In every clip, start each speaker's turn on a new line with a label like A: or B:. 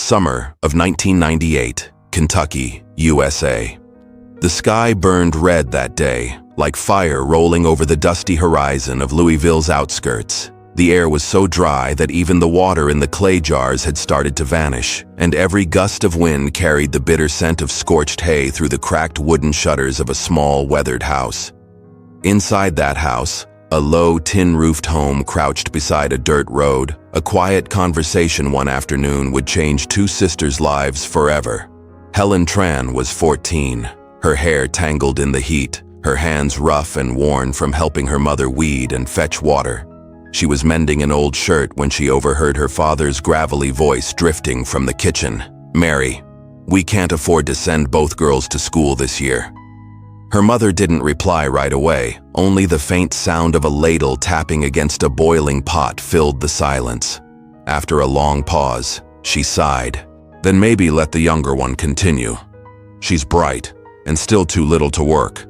A: summer of 1998, Kentucky, USA. The sky burned red that day, like fire rolling over the dusty horizon of Louisville's outskirts. The air was so dry that even the water in the clay jars had started to vanish, and every gust of wind carried the bitter scent of scorched hay through the cracked wooden shutters of a small, weathered house. Inside that house, a low, tin-roofed home crouched beside a dirt road. A quiet conversation one afternoon would change two sisters' lives forever. Helen TUAN was 14, her hair tangled in the heat, her hands rough and worn from helping her mother weed and fetch water. She was mending an old shirt when she overheard her father's gravelly voice drifting from the kitchen. "Mary, we can't afford to send both girls to school this year." Her mother didn't reply right away. Only the faint sound of a ladle tapping against a boiling pot filled the silence. After a long pause, she sighed. "Then maybe let the younger one continue. She's bright and still too little to work."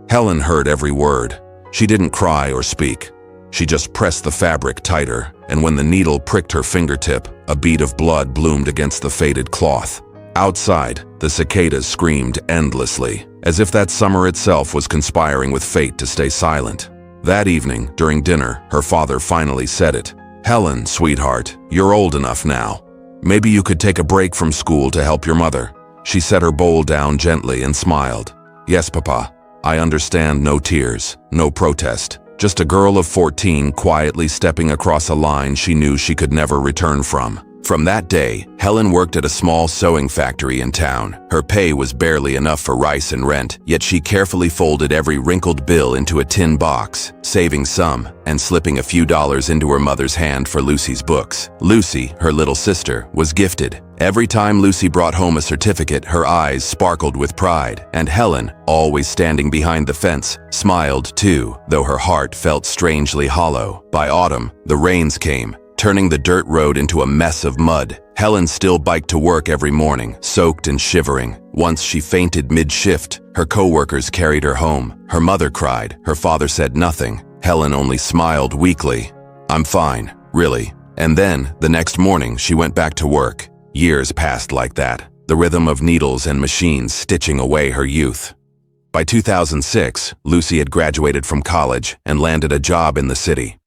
A: Helen heard every word. She didn't cry or speak. She just pressed the fabric tighter, and when the needle pricked her fingertip, a bead of blood bloomed against the faded cloth. Outside, the cicadas screamed endlessly, as if that summer itself was conspiring with fate to stay silent. That evening, during dinner, her father finally said it. "Helen, sweetheart, you're old enough now. Maybe you could take a break from school to help your mother." She set her bowl down gently and smiled. "Yes, Papa. I understand. No tears, no protest. Just a girl of 14 quietly stepping across a line she knew she could never return from." From that day, Helen worked at a small sewing factory in town. Her pay was barely enough for rice and rent, yet she carefully folded every wrinkled bill into a tin box, saving some and slipping a few dollars into her mother's hand for Lucy's books. Lucy, her little sister, was gifted. Every time Lucy brought home a certificate, her eyes sparkled with pride, and Helen, always standing behind the fence, smiled too, though her heart felt strangely hollow. By autumn, the rains came, turning the dirt road into a mess of mud. Helen still biked to work every morning, soaked and shivering. Once she fainted mid-shift. Her co-workers carried her home. Her mother cried. Her father said nothing. Helen only smiled weakly. "I'm fine, really." And then, the next morning, she went back to work. Years passed like that, the rhythm of needles and machines stitching away her youth. By 2006, Lucy had graduated from college and landed a job in the city.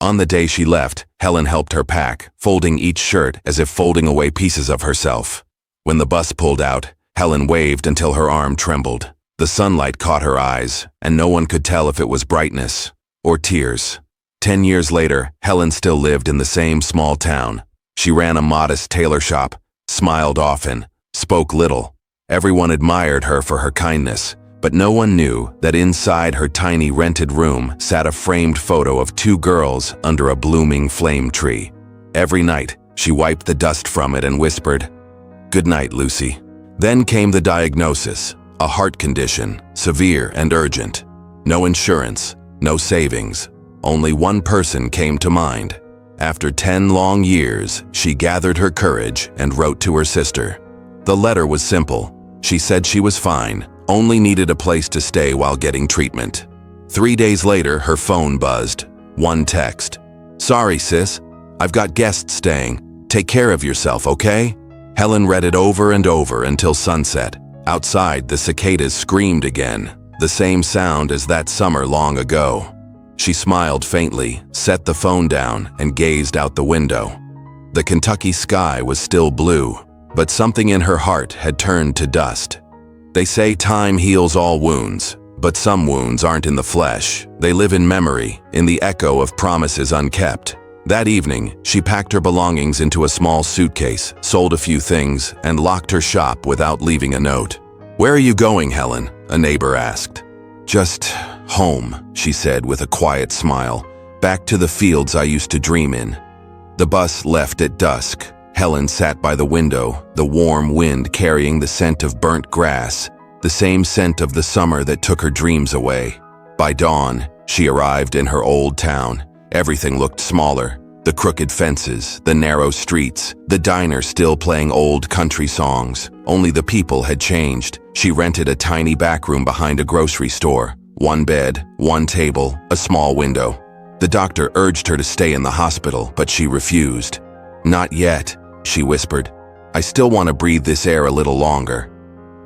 A: On the day she left, Helen helped her pack, folding each shirt as if folding away pieces of herself. When the bus pulled out, Helen waved until her arm trembled. The sunlight caught her eyes, and no one could tell if it was brightness or tears. 10 years later, Helen still lived in the same small town. She ran a modest tailor shop, smiled often, spoke little. Everyone admired her for her kindness, but no one knew that inside her tiny rented room sat a framed photo of two girls under a blooming flame tree. Every night, she wiped the dust from it and whispered, "Good night, Lucy." Then came the diagnosis, a heart condition, severe and urgent. No insurance, no savings. Only one person came to mind. After 10 long years, she gathered her courage and wrote to her sister. The letter was simple. She said she was fine, only needed a place to stay while getting treatment. 3 days later, her phone buzzed. One text. "Sorry, sis. I've got guests staying. Take care of yourself, okay?" Helen read it over and over until sunset. Outside, the cicadas screamed again, the same sound as that summer long ago. She smiled faintly, set the phone down, and gazed out the window. The Kentucky sky was still blue, but something in her heart had turned to dust. They say time heals all wounds, but some wounds aren't in the flesh. They live in memory, in the echo of promises unkept. That evening, she packed her belongings into a small suitcase, sold a few things, and locked her shop without leaving a note. "Where are you going, Helen?" a neighbor asked. "Just home," she said with a quiet smile. "Back to the fields I used to dream in." The bus left at dusk. Helen sat by the window, the warm wind carrying the scent of burnt grass, the same scent of the summer that took her dreams away. By dawn, she arrived in her old town. Everything looked smaller. The crooked fences, the narrow streets, the diner still playing old country songs. Only the people had changed. She rented a tiny back room behind a grocery store. One bed, one table, a small window. The doctor urged her to stay in the hospital, but she refused. "Not yet," she whispered. I still want to breathe this air a little longer."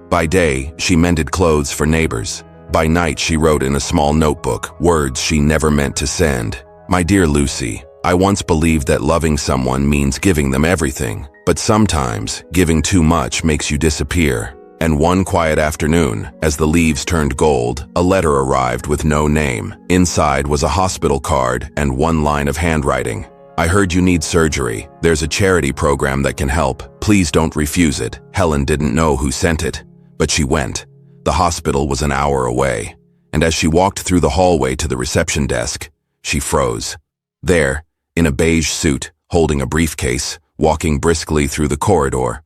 A: By day, she mended clothes for neighbors. By night, she wrote in a small notebook words she never meant to send. "My dear Lucy, I once believed that loving someone means giving them everything, but sometimes giving too much makes you disappear." And one quiet afternoon, as the leaves turned gold, a letter arrived with no name. Inside was a hospital card and one line of handwriting. "I heard you need surgery. There's a charity program that can help. Please don't refuse it." Helen didn't know who sent it, but she went. The hospital was an hour away, and as she walked through the hallway to the reception desk, she froze. There, in a beige suit, holding a briefcase, walking briskly through the corridor,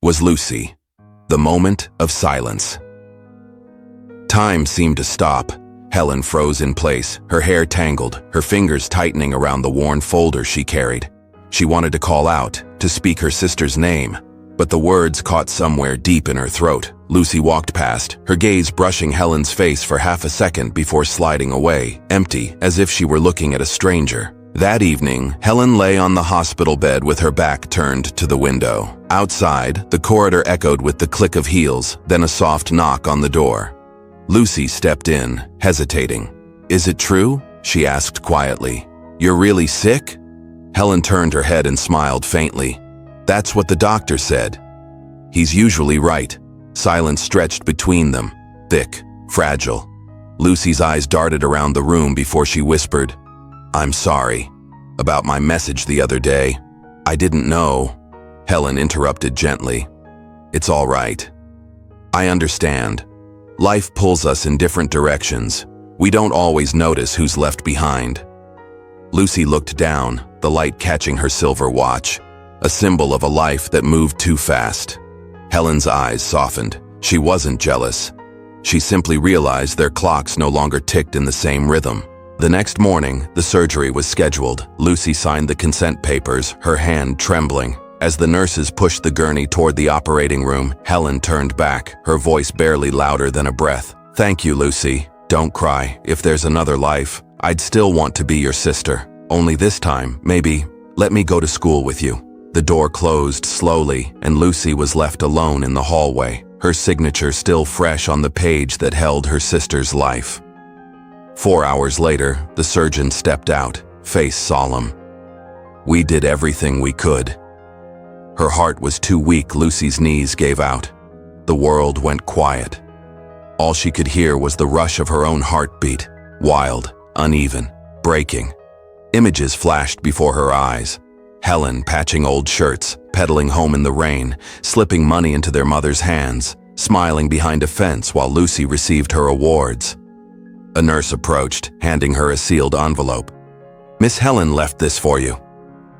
A: was Lucy. The moment of silence. Time seemed to stop. Helen froze in place, her hair tangled, her fingers tightening around the worn folder she carried. She wanted to call out, to speak her sister's name, but the words caught somewhere deep in her throat. Lucy walked past, her gaze brushing Helen's face for half a second before sliding away, empty, as if she were looking at a stranger. That evening, Helen lay on the hospital bed with her back turned to the window. Outside, the corridor echoed with the click of heels, then a soft knock on the door. Lucy stepped in, hesitating. "Is it true?" she asked quietly. "You're really sick?" Helen turned her head and smiled faintly. "That's what the doctor said." "He's usually right." Silence stretched between them, thick, fragile. Lucy's eyes darted around the room before she whispered, "I'm sorry about my message the other day. I didn't know." Helen interrupted gently. "It's all right. I understand. Life pulls us in different directions. We don't always notice who's left behind." Lucy looked down, the light catching her silver watch, a symbol of a life that moved too fast. Helen's eyes softened. She wasn't jealous. She simply realized their clocks no longer ticked in the same rhythm. The next morning, the surgery was scheduled. Lucy signed the consent papers, her hand trembling. As the nurses pushed the gurney toward the operating room, Helen turned back, her voice barely louder than a breath. "Thank you, Lucy. Don't cry. If there's another life, I'd still want to be your sister. Only this time, maybe, let me go to school with you." The door closed slowly, and Lucy was left alone in the hallway, her signature still fresh on the page that held her sister's life. 4 hours later, the surgeon stepped out, face solemn. "We did everything we could." Her heart was too weak. Lucy's knees gave out. The world went quiet. All she could hear was the rush of her own heartbeat, wild, uneven, breaking. Images flashed before her eyes. Helen patching old shirts, pedaling home in the rain, slipping money into their mother's hands, smiling behind a fence while Lucy received her awards. A nurse approached, handing her a sealed envelope. "Miss Helen left this for you."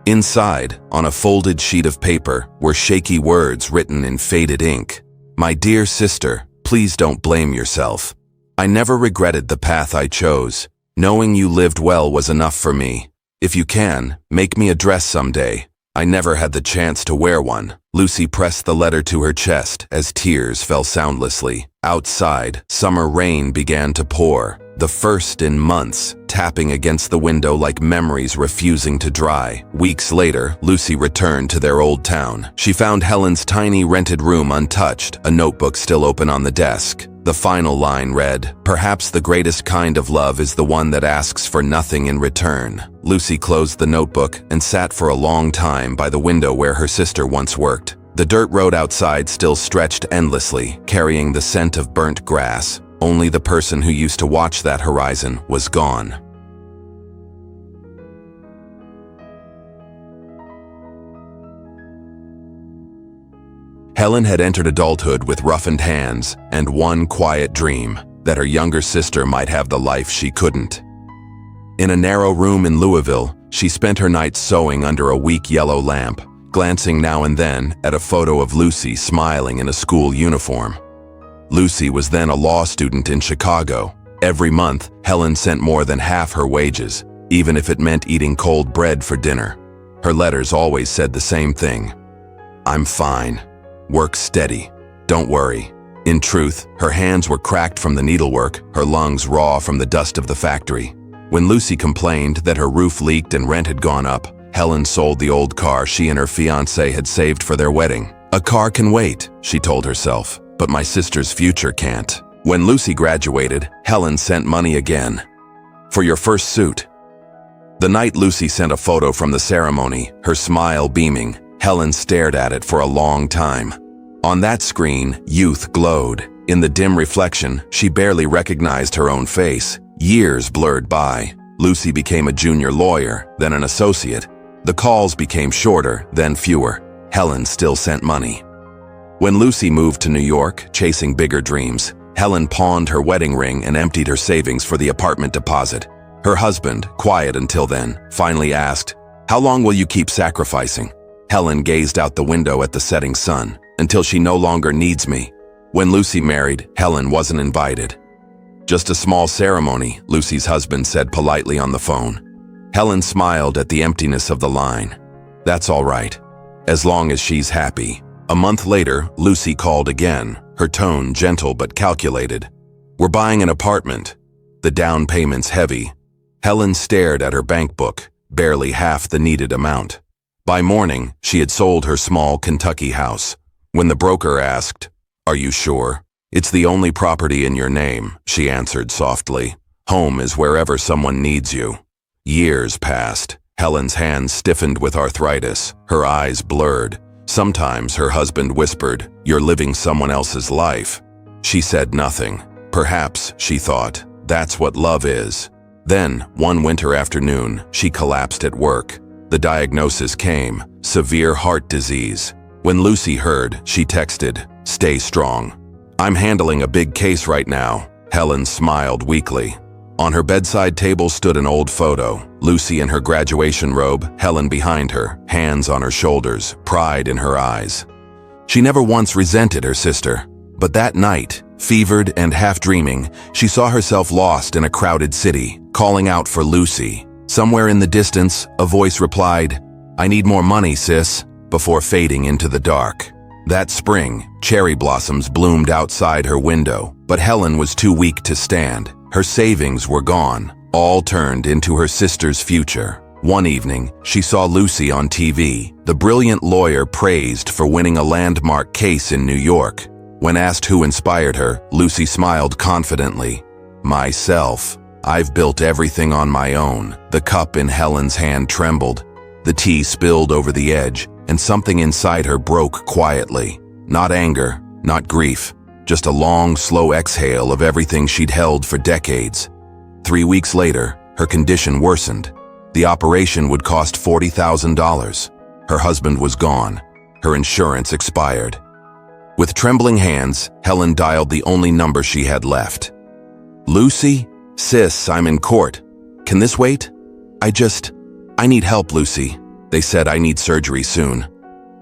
A: Inside, on a folded sheet of paper, were shaky words written in faded ink. "My dear sister, please don't blame yourself. I never regretted the path I chose. Knowing you lived well was enough for me. If you can, make me a dress someday. I never had the chance to wear one." Lucy pressed the letter to her chest as tears fell soundlessly. Outside, summer rain began to pour, the first in months, tapping against the window like memories refusing to dry. Weeks later, Lucy returned to their old town. She found Helen's tiny rented room untouched, a notebook still open on the desk. The final line read, "Perhaps the greatest kind of love is the one that asks for nothing in return." Lucy closed the notebook and sat for a long time by the window where her sister once worked. The dirt road outside still stretched endlessly, carrying the scent of burnt grass. Only the person who used to watch that horizon was gone. Helen had entered adulthood with roughened hands and one quiet dream, that her younger sister might have the life she couldn't. In a narrow room in Louisville, she spent her nights sewing under a weak yellow lamp, glancing now and then at a photo of Lucy smiling in a school uniform. Lucy was then a law student in Chicago. Every month, Helen sent more than half her wages, even if it meant eating cold bread for dinner. Her letters always said the same thing. "I'm fine. Work steady. Don't worry." In truth, her hands were cracked from the needlework, her lungs raw from the dust of the factory. When Lucy complained that her roof leaked and rent had gone up, Helen sold the old car she and her fiancé had saved for their wedding. A car can wait, she told herself, but my sister's future can't. When Lucy graduated, Helen sent money again. For your first suit. The night Lucy sent a photo from the ceremony, her smile beaming, Helen stared at it for a long time. On that screen, youth glowed. In the dim reflection, she barely recognized her own face. Years blurred by. Lucy became a junior lawyer, then an associate. The calls became shorter, then fewer. Helen still sent money. When Lucy moved to New York, chasing bigger dreams, Helen pawned her wedding ring and emptied her savings for the apartment deposit. Her husband, quiet until then, finally asked, "How long will you keep sacrificing?" Helen gazed out the window at the setting sun. "Until she no longer needs me." When Lucy married, Helen wasn't invited. "Just a small ceremony," Lucy's husband said politely on the phone. Helen smiled at the emptiness of the line. "That's all right, as long as she's happy." A month later, Lucy called again, her tone gentle but calculated. "We're buying an apartment. The down payment's heavy." Helen stared at her bank book, barely half the needed amount. By morning, she had sold her small Kentucky house. When the broker asked, "Are you sure?" "It's the only property in your name," she answered softly. "Home is wherever someone needs you." Years passed. Helen's hands stiffened with arthritis, her eyes blurred. Sometimes her husband whispered, "You're living someone else's life." She said nothing. Perhaps, she thought, that's what love is. Then, one winter afternoon, she collapsed at work. The diagnosis came, severe heart disease. When Lucy heard, she texted, "Stay strong." "I'm handling a big case right now." Helen smiled weakly. On her bedside table stood an old photo, Lucy in her graduation robe, Helen behind her, hands on her shoulders, pride in her eyes. She never once resented her sister. But that night, fevered and half-dreaming, she saw herself lost in a crowded city, calling out for Lucy. Somewhere in the distance, a voice replied, "I need more money, sis," before fading into the dark. That spring, cherry blossoms bloomed outside her window, but Helen was too weak to stand. Her savings were gone, all turned into her sister's future. One evening, she saw Lucy on TV, the brilliant lawyer praised for winning a landmark case in New York. When asked who inspired her, Lucy smiled confidently. "Myself. I've built everything on my own." The cup in Helen's hand trembled. The tea spilled over the edge, and something inside her broke quietly. Not anger, not grief, just a long, slow exhale of everything she'd held for decades. 3 weeks later, her condition worsened. The operation would cost $40,000. Her husband was gone. Her insurance expired. With trembling hands, Helen dialed the only number she had left. "Lucy? Sis, I'm in court. Can this wait? I need help, Lucy. They said I need surgery soon."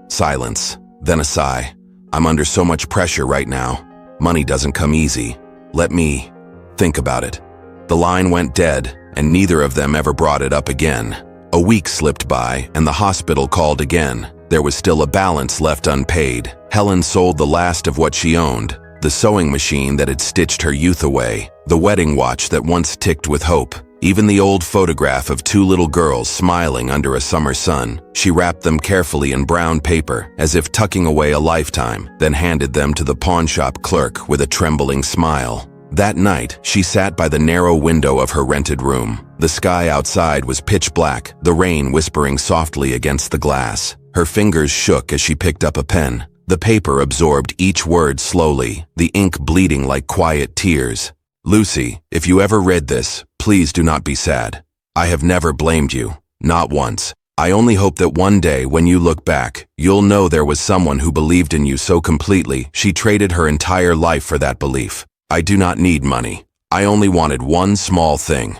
A: Silence, then a sigh. "I'm under so much pressure right now. Money doesn't come easy. Let me think about it." The line went dead, and neither of them ever brought it up again. A week slipped by, and the hospital called again. There was still a balance left unpaid. Helen sold the last of what she owned, the sewing machine that had stitched her youth away, the wedding watch that once ticked with hope, even the old photograph of 2 little girls smiling under a summer sun. She wrapped them carefully in brown paper, as if tucking away a lifetime, then handed them to the pawnshop clerk with a trembling smile. That night, she sat by the narrow window of her rented room. The sky outside was pitch black, the rain whispering softly against the glass. Her fingers shook as she picked up a pen. The paper absorbed each word slowly, the ink bleeding like quiet tears. "Lucy, if you ever read this, please do not be sad. I have never blamed you, not once. I only hope that one day when you look back, you'll know there was someone who believed in you so completely she traded her entire life for that belief. I do not need money. I only wanted one small thing.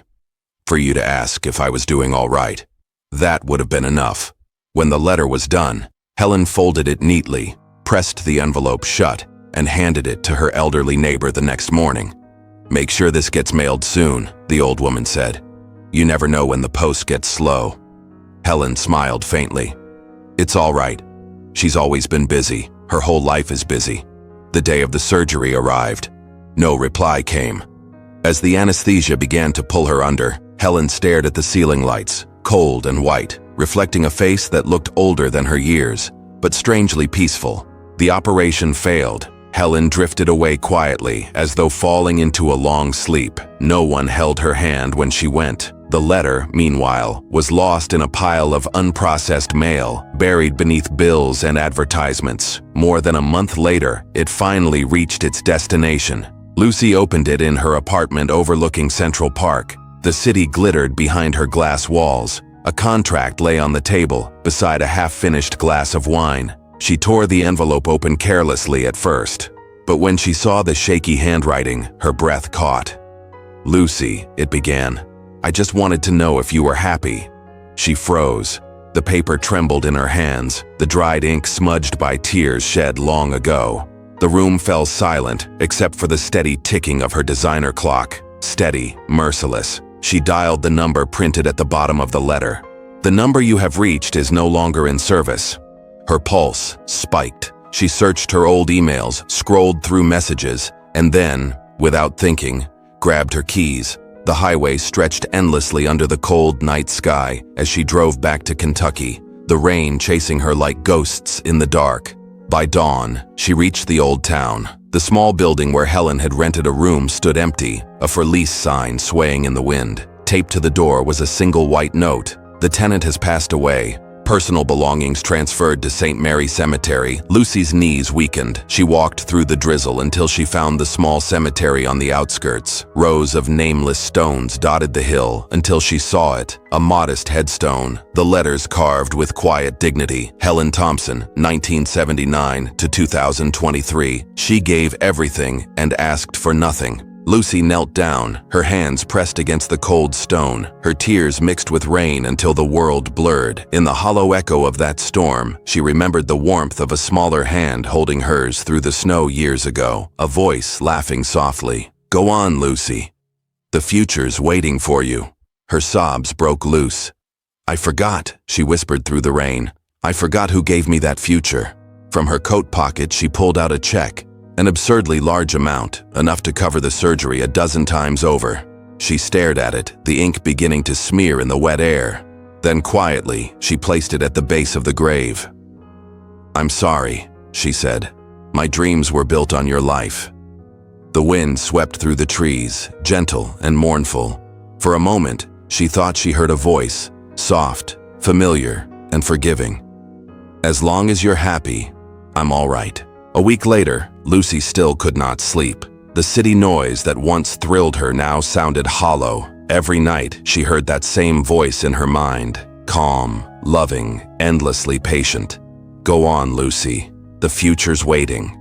A: For you to ask if I was doing all right. That would have been enough." When the letter was done, Helen folded it neatly, pressed the envelope shut, and handed it to her elderly neighbor the next morning. "Make sure this gets mailed soon," the old woman said. "You never know when the post gets slow." Helen smiled faintly. "It's all right. She's always been busy. Her whole life is busy." The day of the surgery arrived. No reply came. As the anesthesia began to pull her under, Helen stared at the ceiling lights, cold and white, reflecting a face that looked older than her years, but strangely peaceful. The operation failed. Helen drifted away quietly, as though falling into a long sleep. No one held her hand when she went. The letter, meanwhile, was lost in a pile of unprocessed mail, buried beneath bills and advertisements. More than a month later, it finally reached its destination. Lucy opened it in her apartment overlooking Central Park. The city glittered behind her glass walls. A contract lay on the table, beside a half-finished glass of wine. She tore the envelope open carelessly at first, but when she saw the shaky handwriting, her breath caught. "Lucy," it began, "I just wanted to know if you were happy." She froze. The paper trembled in her hands, the dried ink smudged by tears shed long ago. The room fell silent, except for the steady ticking of her designer clock. Steady, merciless. She dialed the number printed at the bottom of the letter. "The number you have reached is no longer in service." Her pulse spiked. She searched her old emails, scrolled through messages, and then, without thinking, grabbed her keys. The highway stretched endlessly under the cold night sky as she drove back to Kentucky, the rain chasing her like ghosts in the dark. By dawn, she reached the old town. The small building where Helen had rented a room stood empty, a for lease sign swaying in the wind. Taped to the door was a single white note. "The tenant has passed away. Personal belongings transferred to St. Mary Cemetery." Lucy's knees weakened. She walked through the drizzle until she found the small cemetery on the outskirts. Rows of nameless stones dotted the hill until she saw it, a modest headstone, the letters carved with quiet dignity. Helen Thompson, 1979 to 2023. She gave everything and asked for nothing. Lucy knelt down, her hands pressed against the cold stone, her tears mixed with rain until the world blurred. In the hollow echo of that storm, she remembered the warmth of a smaller hand holding hers through the snow years ago, a voice laughing softly. "Go on, Lucy. The future's waiting for you." Her sobs broke loose. "I forgot," she whispered through the rain. "I forgot who gave me that future." From her coat pocket, she pulled out a check. An absurdly large amount, enough to cover the surgery a dozen times over. She stared at it, the ink beginning to smear in the wet air. Then quietly, she placed it at the base of the grave. "I'm sorry," she said. "My dreams were built on your life." The wind swept through the trees, gentle and mournful. For a moment, she thought she heard a voice, soft, familiar, and forgiving. "As long as you're happy, I'm all right." A week later, Lucy still could not sleep. The city noise that once thrilled her now sounded hollow. Every night, she heard that same voice in her mind, calm, loving, endlessly patient. "Go on, Lucy. The future's waiting."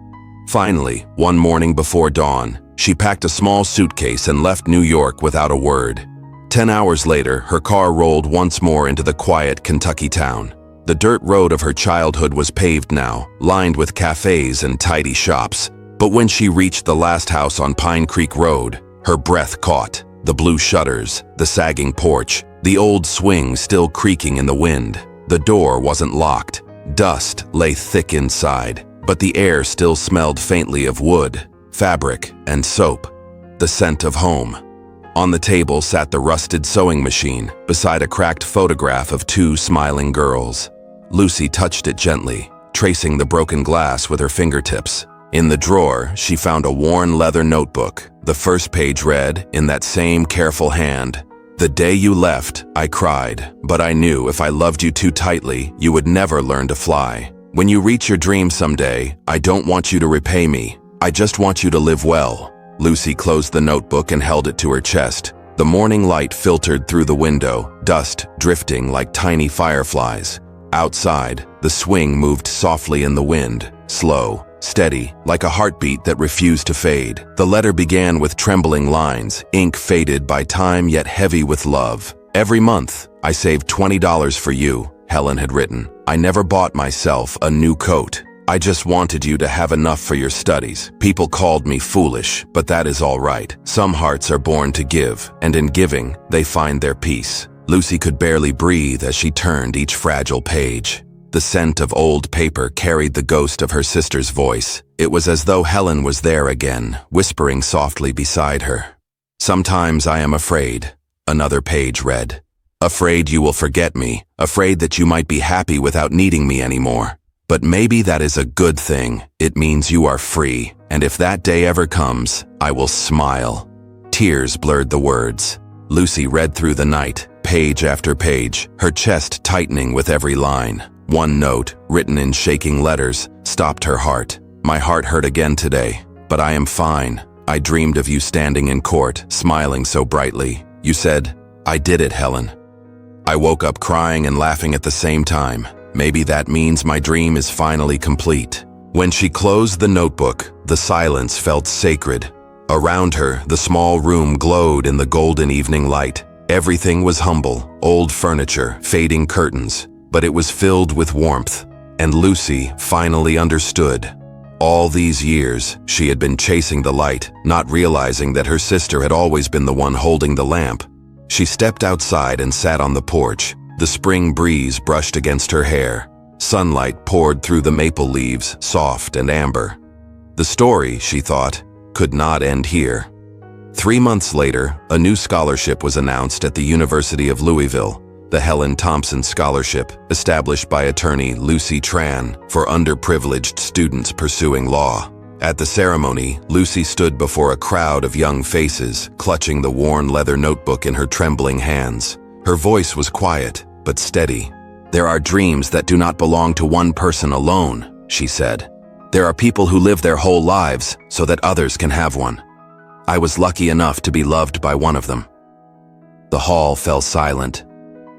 A: Finally, one morning before dawn, she packed a small suitcase and left New York without a word. 10 hours later, her car rolled once more into the quiet Kentucky town. The dirt road of her childhood was paved now, lined with cafes and tidy shops. But when she reached the last house on Pine Creek Road, her breath caught. The blue shutters, the sagging porch, the old swing still creaking in the wind. The door wasn't locked. Dust lay thick inside, but the air still smelled faintly of wood, fabric, and soap. The scent of home. On the table sat the rusted sewing machine, beside a cracked photograph of two smiling girls. Lucy touched it gently, tracing the broken glass with her fingertips. In the drawer, she found a worn leather notebook. The first page read, in that same careful hand, "The day you left, I cried, but I knew if I loved you too tightly, you would never learn to fly. When you reach your dream someday, I don't want you to repay me. I just want you to live well." Lucy closed the notebook and held it to her chest. The morning light filtered through the window, dust drifting like tiny fireflies. Outside, the swing moved softly in the wind, slow, steady, like a heartbeat that refused to fade. The letter began with trembling lines, ink faded by time yet heavy with love. "Every month, I saved $20 for you," Helen had written. "I never bought myself a new coat. I just wanted you to have enough for your studies. People called me foolish, but that is all right. Some hearts are born to give, and in giving, they find their peace." Lucy could barely breathe as she turned each fragile page. The scent of old paper carried the ghost of her sister's voice. It was as though Helen was there again, whispering softly beside her. "Sometimes I am afraid," another page read. "Afraid you will forget me, afraid that you might be happy without needing me anymore. But maybe that is a good thing. It means you are free, and if that day ever comes, I will smile." Tears blurred the words. Lucy read through the night, page after page, her chest tightening with every line. One note, written in shaking letters, stopped her heart. "My heart hurt again today, but I am fine. I dreamed of you standing in court, smiling so brightly. You said, 'I did it, Helen.' I woke up crying and laughing at the same time. Maybe that means my dream is finally complete." When she closed the notebook, the silence felt sacred. Around her, the small room glowed in the golden evening light. Everything was humble, old furniture, fading curtains, but it was filled with warmth. And Lucy finally understood. All these years, she had been chasing the light, not realizing that her sister had always been the one holding the lamp. She stepped outside and sat on the porch. The spring breeze brushed against her hair. Sunlight poured through the maple leaves, soft and amber. The story, she thought, could not end here. 3 months later, a new scholarship was announced at the University of Louisville, the Helen Thompson Scholarship, established by attorney Lucy TUAN for underprivileged students pursuing law. At the ceremony, Lucy stood before a crowd of young faces, clutching the worn leather notebook in her trembling hands. Her voice was quiet, but steady. "There are dreams that do not belong to one person alone," she said. "There are people who live their whole lives so that others can have one. I was lucky enough to be loved by one of them." The hall fell silent.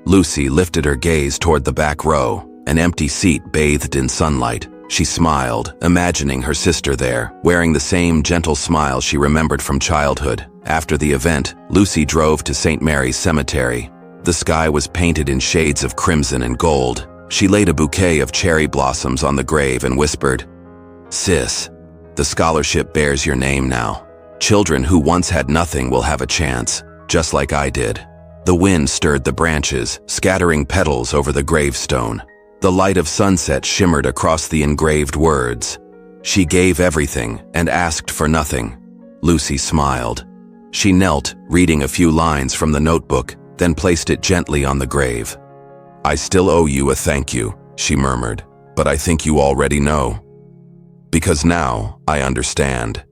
A: Lucy lifted her gaze toward the back row, an empty seat bathed in sunlight. She smiled, imagining her sister there, wearing the same gentle smile she remembered from childhood. After the event, Lucy drove to St. Mary's Cemetery. The sky was painted in shades of crimson and gold. She laid a bouquet of cherry blossoms on the grave and whispered, "Sis, the scholarship bears your name now. Children who once had nothing will have a chance, just like I did." The wind stirred the branches, scattering petals over the gravestone. The light of sunset shimmered across the engraved words. "She gave everything and asked for nothing." Lucy smiled. She knelt, reading a few lines from the notebook, then placed it gently on the grave. "I still owe you a thank you," she murmured, "but I think you already know. Because now I understand."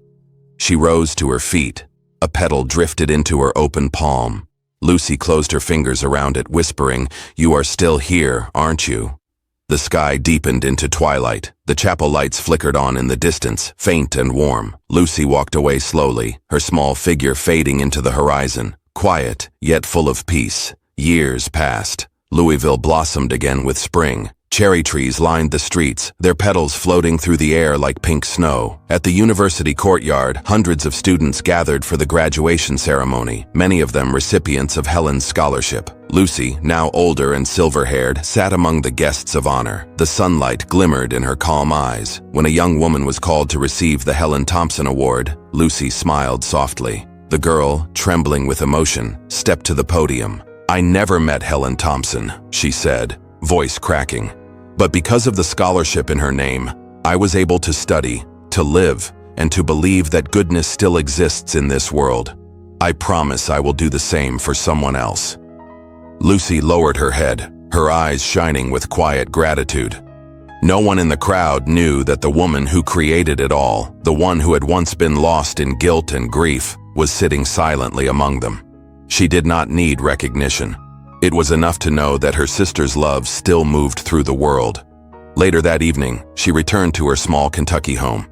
A: She rose to her feet. A petal drifted into her open palm. Lucy closed her fingers around it, whispering, "You are still here, aren't you?" The sky deepened into twilight. The chapel lights flickered on in the distance, faint and warm. Lucy walked away slowly, her small figure fading into the horizon, quiet, yet full of peace. Years passed. Louisville blossomed again with spring. Cherry trees lined the streets, their petals floating through the air like pink snow. At the university courtyard, hundreds of students gathered for the graduation ceremony, many of them recipients of Helen's scholarship. Lucy, now older and silver-haired, sat among the guests of honor. The sunlight glimmered in her calm eyes. When a young woman was called to receive the Helen Thompson Award, Lucy smiled softly. The girl, trembling with emotion, stepped to the podium. "I never met Helen Thompson," she said, voice cracking. "But because of the scholarship in her name, I was able to study, to live, and to believe that goodness still exists in this world. I promise I will do the same for someone else." Lucy lowered her head, her eyes shining with quiet gratitude. No one in the crowd knew that the woman who created it all, the one who had once been lost in guilt and grief, was sitting silently among them. She did not need recognition. It was enough to know that her sister's love still moved through the world. Later that evening, she returned to her small Kentucky home.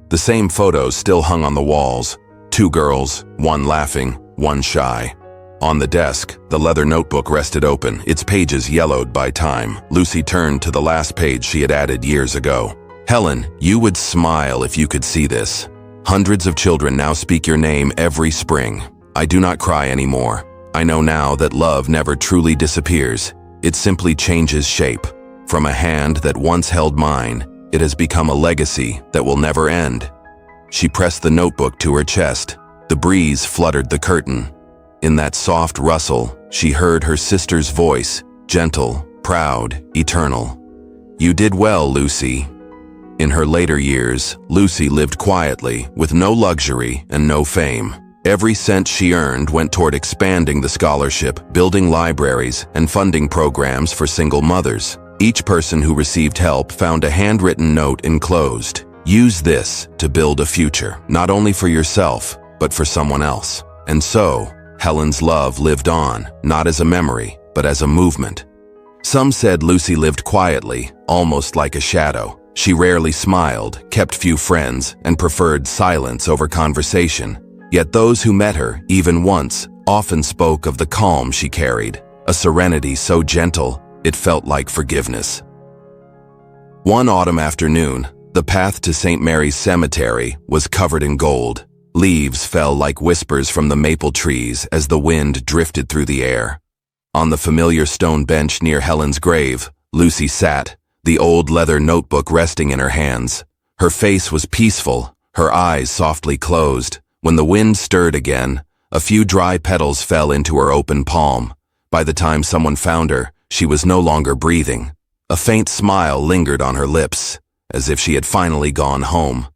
A: The same photos still hung on the walls. 2 girls, one laughing, one shy. On the desk, the leather notebook rested open, its pages yellowed by time. Lucy turned to the last page she had added years ago. "Helen, you would smile if you could see this. Hundreds of children now speak your name every spring. I do not cry anymore. I know now that love never truly disappears. It simply changes shape. From a hand that once held mine, it has become a legacy that will never end." She pressed the notebook to her chest. The breeze fluttered the curtain. In that soft rustle, she heard her sister's voice, gentle, proud, eternal. "You did well, Lucy." In her later years, Lucy lived quietly, with no luxury and no fame. Every cent she earned went toward expanding the scholarship, building libraries, and funding programs for single mothers. Each person who received help found a handwritten note enclosed. Use this to build a future, not only for yourself, but for someone else. And so, Helen's love lived on, not as a memory, but as a movement. Some said Lucy lived quietly, almost like a shadow. She rarely smiled, kept few friends, and preferred silence over conversation. Yet those who met her, even once, often spoke of the calm she carried, a serenity so gentle, it felt like forgiveness. One autumn afternoon, the path to St. Mary's Cemetery was covered in gold. Leaves fell like whispers from the maple trees as the wind drifted through the air. On the familiar stone bench near Helen's grave, Lucy sat, the old leather notebook resting in her hands. Her face was peaceful, her eyes softly closed. When the wind stirred again, a few dry petals fell into her open palm. By the time someone found her, she was no longer breathing. A faint smile lingered on her lips, as if she had finally gone home.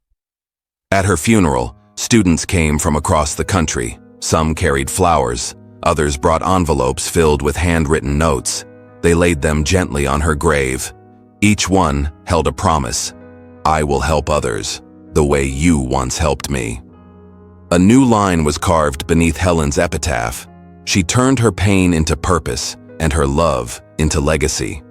A: At her funeral, students came from across the country. Some carried flowers, others brought envelopes filled with handwritten notes. They laid them gently on her grave. Each one held a promise. I will help others, the way you once helped me. A new line was carved beneath Helen's epitaph. She turned her pain into purpose and her love into legacy.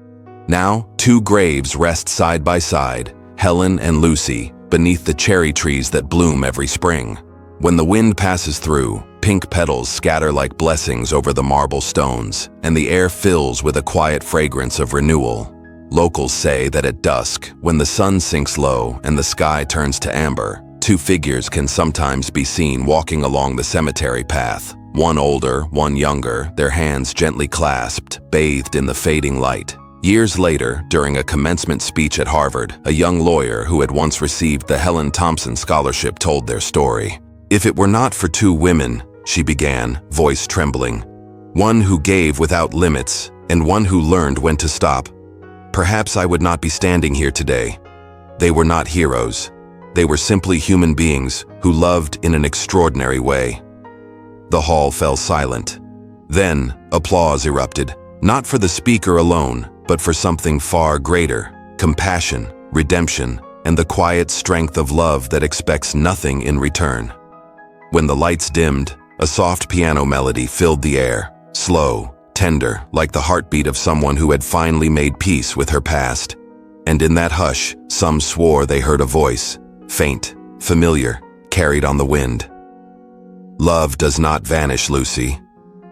A: Now, two graves rest side by side, Helen and Lucy, beneath the cherry trees that bloom every spring. When the wind passes through, pink petals scatter like blessings over the marble stones, and the air fills with a quiet fragrance of renewal. Locals say that at dusk, when the sun sinks low and the sky turns to amber, two figures can sometimes be seen walking along the cemetery path. One older, one younger, their hands gently clasped, bathed in the fading light. Years later, during a commencement speech at Harvard, a young lawyer who had once received the Helen Thompson Scholarship told their story. If it were not for two women, she began, voice trembling, one who gave without limits and one who learned when to stop, perhaps I would not be standing here today. They were not heroes. They were simply human beings who loved in an extraordinary way. The hall fell silent. Then, applause erupted, not for the speaker alone, but for something far greater, compassion, redemption, and the quiet strength of love that expects nothing in return. When the lights dimmed, a soft piano melody filled the air, slow, tender, like the heartbeat of someone who had finally made peace with her past. And in that hush, some swore they heard a voice, faint, familiar, carried on the wind. Love does not vanish, Lucy.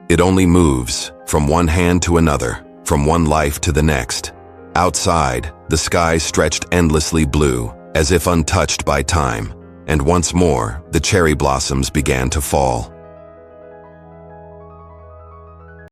A: It only moves, from one hand to another, from one life to the next. Outside, the sky stretched endlessly blue, as if untouched by time, and once more, the cherry blossoms began to fall.